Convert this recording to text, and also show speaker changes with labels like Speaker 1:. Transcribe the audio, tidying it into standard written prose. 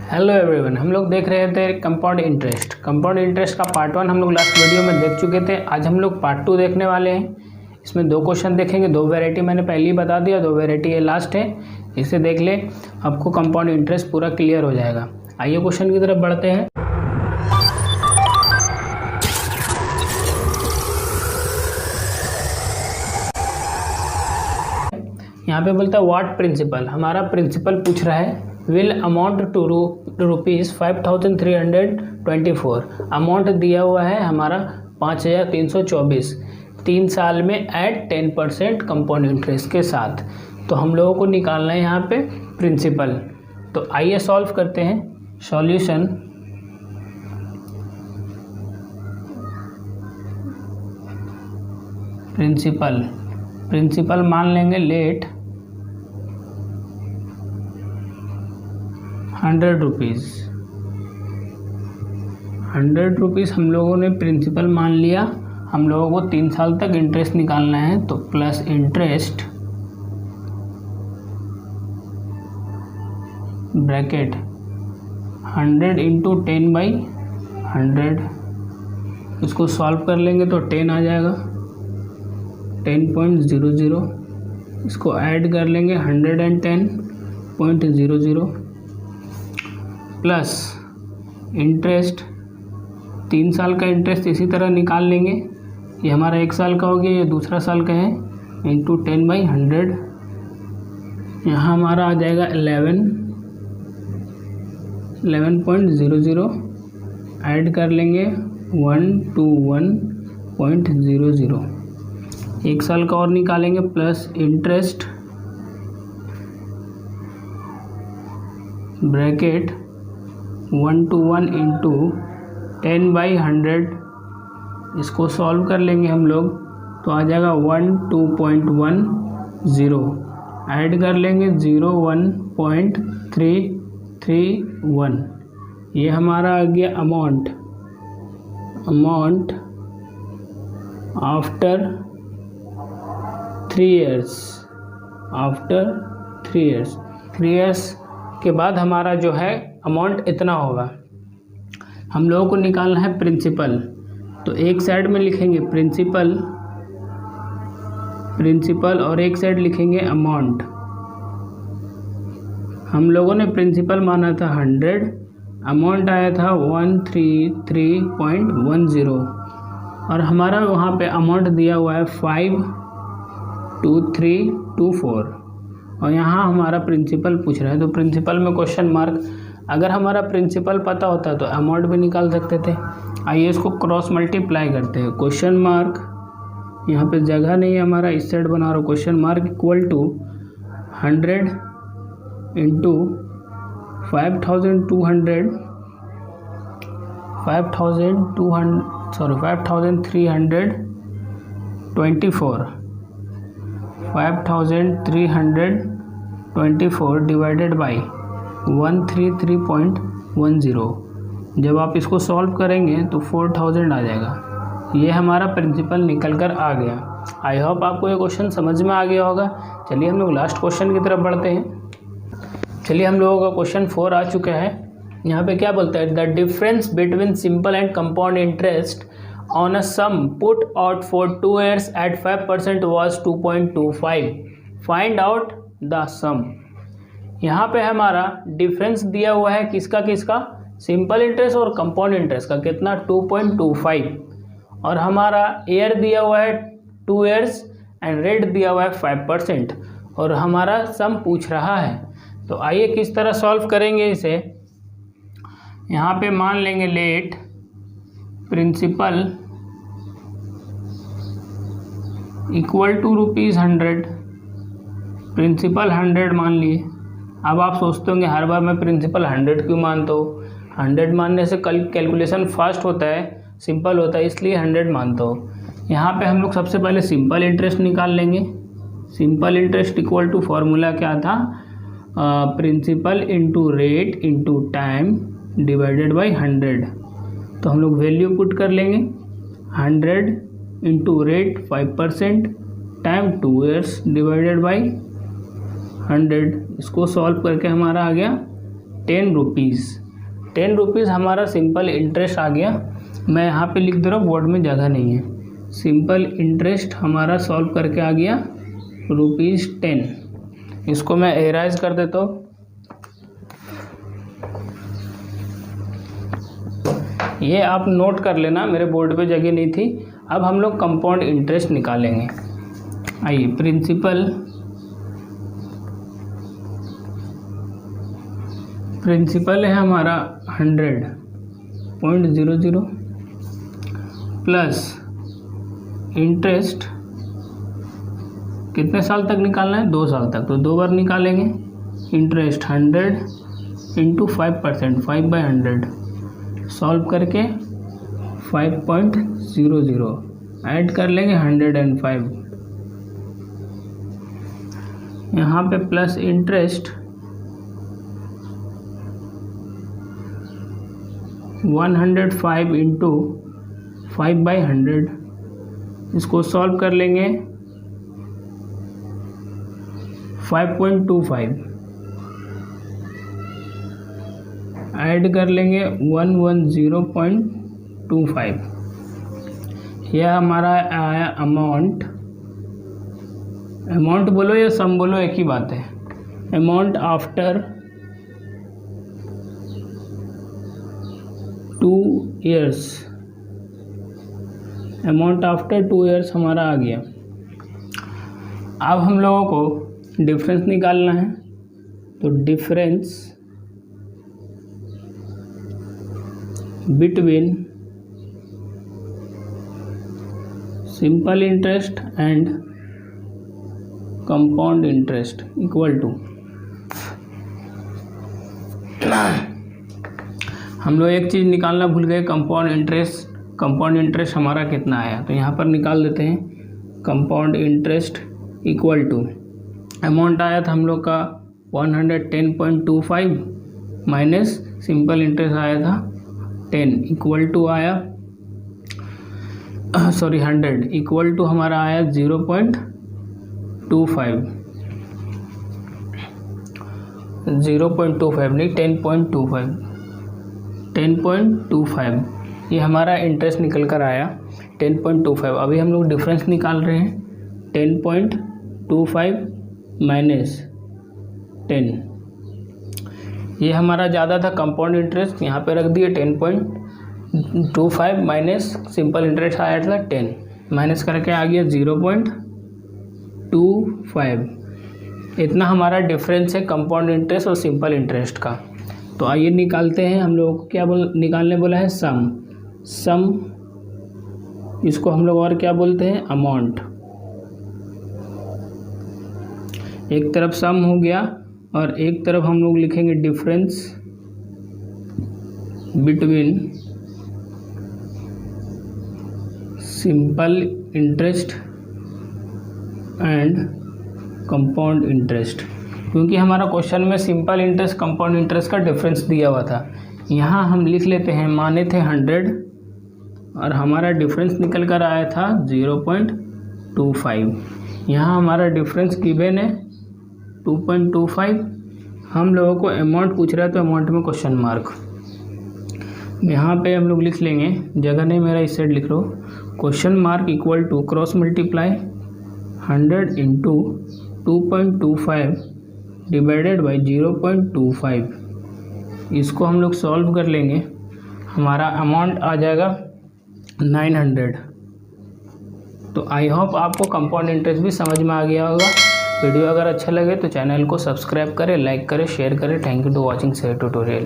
Speaker 1: Hello everyone, हम लोग देख रहे थे कंपाउंड इंटरेस्ट। कंपाउंड इंटरेस्ट का पार्ट 1 हम लोग लास्ट वीडियो में देख चुके थे। आज हम लोग पार्ट 2 देखने वाले हैं। इसमें 2 क्वेश्चन देखेंगे। 2 वैरायटी मैंने पहले ही बता दिया, 2 वैरायटी ये लास्ट है। इसे देख ले, आपको कंपाउंड इंटरेस्ट पूरा क्लियर हो जाएगा। आइए क्वेश्चन की तरफ बढ़ते हैं। यहाँ पे बोलता है व्हाट प्रिंसिपल, हमारा प्रिंसिपल पूछ रहा है। Will amount to rupees 5324। Amount दिया हुआ है हमारा 5324 3 साल में एट 10% कंपाउंड इंटरेस्ट के साथ। तो हम लोगों को निकालना है यहाँ पे प्रिंसिपल। तो आइए सॉल्व करते हैं। सॉल्यूशन प्रिंसिपल मान लेंगे लेट 100 रुपीज़ हम लोगों ने प्रिंसिपल मान लिया। हम लोगों को 3 साल तक इंटरेस्ट निकालना है। तो प्लस इंटरेस्ट ब्रैकेट 100 इंटू 10/100। इसको सॉल्व कर लेंगे तो 10 आ जाएगा, 10.00। इसको ऐड कर लेंगे 110.00 प्लस इंटरेस्ट 3 साल का इंटरेस्ट इसी तरह निकाल लेंगे। ये हमारा 1 साल का हो गया, ये दूसरा साल का है, इंटू 10/100। यहाँ हमारा आ जाएगा 11.00। ऐड कर लेंगे 121.00। 1 साल का और निकालेंगे प्लस इंटरेस्ट ब्रैकेट 121 इंटू 10/100। इसको सॉल्व कर लेंगे हम लोग तो आ जाएगा 12.10। ऐड कर लेंगे 01.331। ये हमारा आ गया अमाउंट आफ्टर 3 इयर्स के बाद हमारा जो है अमाउंट इतना होगा। हम लोगों को निकालना है प्रिंसिपल। तो एक साइड में लिखेंगे प्रिंसिपल और एक साइड लिखेंगे अमाउंट। हम लोगों ने प्रिंसिपल माना था 100, अमाउंट आया था 133.10 और हमारा वहाँ पे अमाउंट दिया हुआ है 52324 और यहाँ हमारा प्रिंसिपल पूछ रहा है। तो प्रिंसिपल में क्वेश्चन मार्क। अगर हमारा प्रिंसिपल पता होता तो अमाउंट भी निकाल सकते थे। आइए इसको क्रॉस मल्टीप्लाई करते हैं। क्वेश्चन मार्क यहाँ पे जगह नहीं है हमारा, इस साइड बना रहा हूँ। Question mark equal to 100 into 5324 5324 divided by 133.10। जब आप इसको सॉल्व करेंगे तो 4000 आ जाएगा। ये हमारा प्रिंसिपल निकल कर आ गया। आई होप आपको ये क्वेश्चन समझ में आ गया होगा। चलिए हम लोग लास्ट क्वेश्चन की तरफ बढ़ते हैं। चलिए हम लोगों का क्वेश्चन 4 आ चुका है। यहाँ पे क्या बोलता है, the difference between simple and compound interest on a sum put out for 2 years at 5% was 2.25। Find out the sum. यहाँ पे हमारा डिफरेंस दिया हुआ है किसका सिंपल इंटरेस्ट और कंपाउंड इंटरेस्ट का, कितना 2.25 और हमारा ईयर दिया हुआ है 2 years एंड रेट दिया हुआ है 5% और हमारा सम पूछ रहा है। तो आइए किस तरह सॉल्व करेंगे इसे। यहाँ पे मान लेंगे let principal equal to ₹100। Principal 100 मान लिए। अब आप सोचते होंगे हर बार मैं प्रिंसिपल 100 क्यों मानता हूँ। 100 मानने से कैलकुलेशन फास्ट होता है, सिंपल होता है, इसलिए 100 मानता हूँ। यहाँ पे हम लोग सबसे पहले सिंपल इंटरेस्ट निकाल लेंगे। Simple interest equal to formula क्या था, principal into rate into time divided by 100। तो हम लोग वैल्यू पुट कर लेंगे 100 into rate 5% time 2 years divided by 100। इसको सॉल्व करके हमारा आ गया ₹10 हमारा सिंपल इंटरेस्ट आ गया। मैं यहाँ पे लिख दे रहा हूँ, बोर्ड में जगह नहीं है। सिंपल इंटरेस्ट हमारा सॉल्व करके आ गया ₹10। इसको मैं एराइज कर देता हूँ। ये आप नोट कर लेना, मेरे बोर्ड पे जगह नहीं थी। अब हम लोग कंपाउंड इंटरेस्ट निकालेंगे। आइए, प्रिंसिपल है हमारा 100.00 प्लस इंटरेस्ट कितने साल तक निकालना है? 2 साल तक, तो 2 बार निकालेंगे। इंटरेस्ट 100 इंटू 5%, 5/100 सॉल्व करके 5.00 ऐड कर लेंगे 105। यहाँ पे प्लस इंटरेस्ट 105 इंटू 5/100, इसको सॉल्व कर लेंगे 5.25 ऐड कर लेंगे 110.25। यह हमारा आया अमाउंट बोलो या सम बोलो, एक ही बात है। Amount after 2 years, amount after 2 years हमारा आ गया। अब हम लोगों को डिफरेंस निकालना है, तो difference between simple interest and compound interest equal to, हम लोग एक चीज़ निकालना भूल गए, कंपाउंड इंटरेस्ट हमारा कितना आया, तो यहाँ पर निकाल देते हैं। Compound interest equal to amount आया था हम लोग का 110.25 माइनस सिंपल इंटरेस्ट आया था 10 इक्वल टू आया 100 इक्वल टू हमारा आया 0.25 नहीं 10.25 ये हमारा इंटरेस्ट निकल कर आया 10.25। अभी हम लोग डिफरेंस निकाल रहे हैं 10.25 माइनस 10, ये हमारा ज़्यादा था कंपाउंड इंटरेस्ट, यहाँ पे रख दिए 10.25 माइनस सिंपल इंटरेस्ट आया था 10, माइनस करके आ गया 0.25। इतना हमारा डिफरेंस है कंपाउंड इंटरेस्ट और सिंपल इंटरेस्ट का। तो आइए निकालते हैं। हम लोग को क्या निकालने बोला है? सम, इसको हम लोग और क्या बोलते हैं? अमाउंट। एक तरफ सम हो गया और एक तरफ हम लोग लिखेंगे difference between simple interest and compound interest, क्योंकि हमारा क्वेश्चन में सिंपल इंटरेस्ट कंपाउंड इंटरेस्ट का डिफरेंस दिया हुआ था। यहाँ हम लिख लेते हैं, माने थे 100 और हमारा डिफरेंस निकल कर आया था 0.25। यहाँ हमारा डिफरेंस गिवन है 2.25। हम लोगों को अमाउंट पूछ रहा है तो अमाउंट में क्वेश्चन मार्क, यहाँ पे हम लोग लिख लेंगे, जगह नहीं मेरा इस साइड लिख लो, question mark equal to cross multiply 100 into 2.25 divided by 0.25। इसको हम लोग सॉल्व कर लेंगे, हमारा अमाउंट आ जाएगा 900। तो आई होप आपको कंपाउंड इंटरेस्ट भी समझ में आ गया होगा। वीडियो अगर अच्छा लगे तो चैनल को सब्सक्राइब करें, लाइक करें, शेयर करें। Thank you to watching share tutorial.